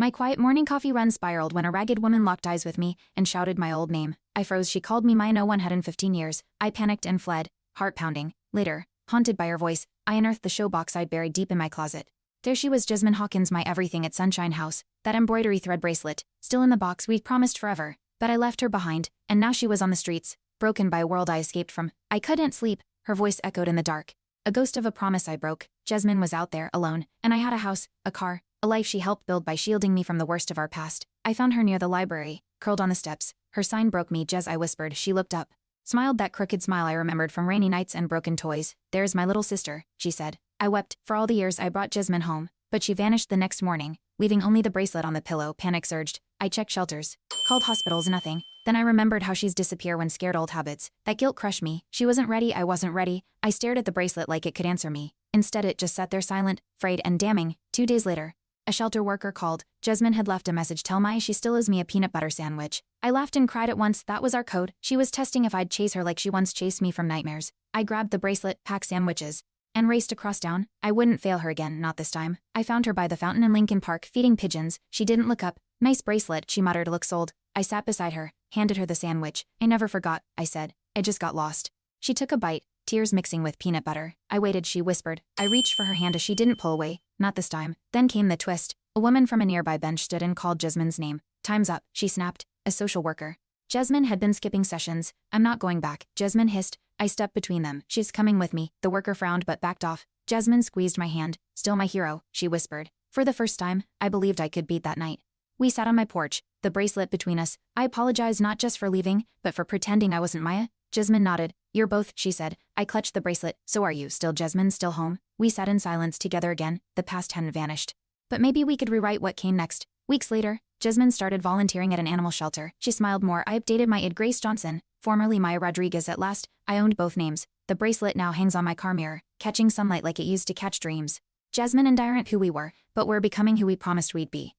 My quiet morning coffee run spiraled when a ragged woman locked eyes with me and shouted my old name. I froze. She called me my no one had in 15 years. I panicked and fled, heart pounding. Later, haunted by her voice, I unearthed the show box I'd buried deep in my closet. There she was, Jasmine Hawkins, my everything at Sunshine House, that embroidery thread bracelet, still in the box we'd promised forever. But I left her behind, and now she was on the streets, broken by a world I escaped from. I couldn't sleep, her voice echoed in the dark. A ghost of a promise I broke. Jasmine was out there, alone, and I had a house, a car, a life she helped build by shielding me from the worst of our past. I found her near the library, curled on the steps. Her sign broke me, Jez, I whispered. She looked up, smiled, that crooked smile I remembered from rainy nights and broken toys. There's my little sister, she said. I wept. For all the years I brought Jasmine home, but she vanished the next morning, leaving only the bracelet on the pillow. Panic surged. I checked shelters, called hospitals, nothing. Then I remembered how she's disappear when scared, old habits. That guilt crushed me. She wasn't ready, I wasn't ready. I stared at the bracelet like it could answer me. Instead it just sat there silent, frayed and damning. 2 days later, a shelter worker called. Jasmine had left a message. Tell my she still owes me a peanut butter sandwich. I laughed and cried at once. That was our code. She was testing if I'd chase her like she once chased me from nightmares. I grabbed the bracelet, packed sandwiches, and raced across town. I wouldn't fail her again, not this time. I found her by the fountain in Lincoln Park, feeding pigeons. She didn't look up. Nice bracelet, she muttered. Looks old. I sat beside her, handed her the sandwich. I never forgot, I said. I just got lost. She took a bite, tears mixing with peanut butter. I waited, she whispered. I reached for her hand as she didn't pull away. Not this time. Then came the twist. A woman from a nearby bench stood and called Jasmine's name. Time's up, she snapped. A social worker. Jasmine had been skipping sessions. I'm not going back, Jasmine hissed. I stepped between them. She's coming with me. The worker frowned but backed off. Jasmine squeezed my hand. Still my hero, she whispered. For the first time, I believed I could beat that night. We sat on my porch, the bracelet between us. I apologized not just for leaving, but for pretending I wasn't Maya. Jasmine nodded. You're both, she said. I clutched the bracelet. So are you still, Jasmine, still home? We sat in silence together again. The past hadn't vanished. But maybe we could rewrite what came next. Weeks later, Jasmine started volunteering at an animal shelter. She smiled more. I updated my id, Grace Johnson, formerly Maya Rodriguez. At last, I owned both names. The bracelet now hangs on my car mirror, catching sunlight like it used to catch dreams. Jasmine and I aren't who we were, but we're becoming who we promised we'd be.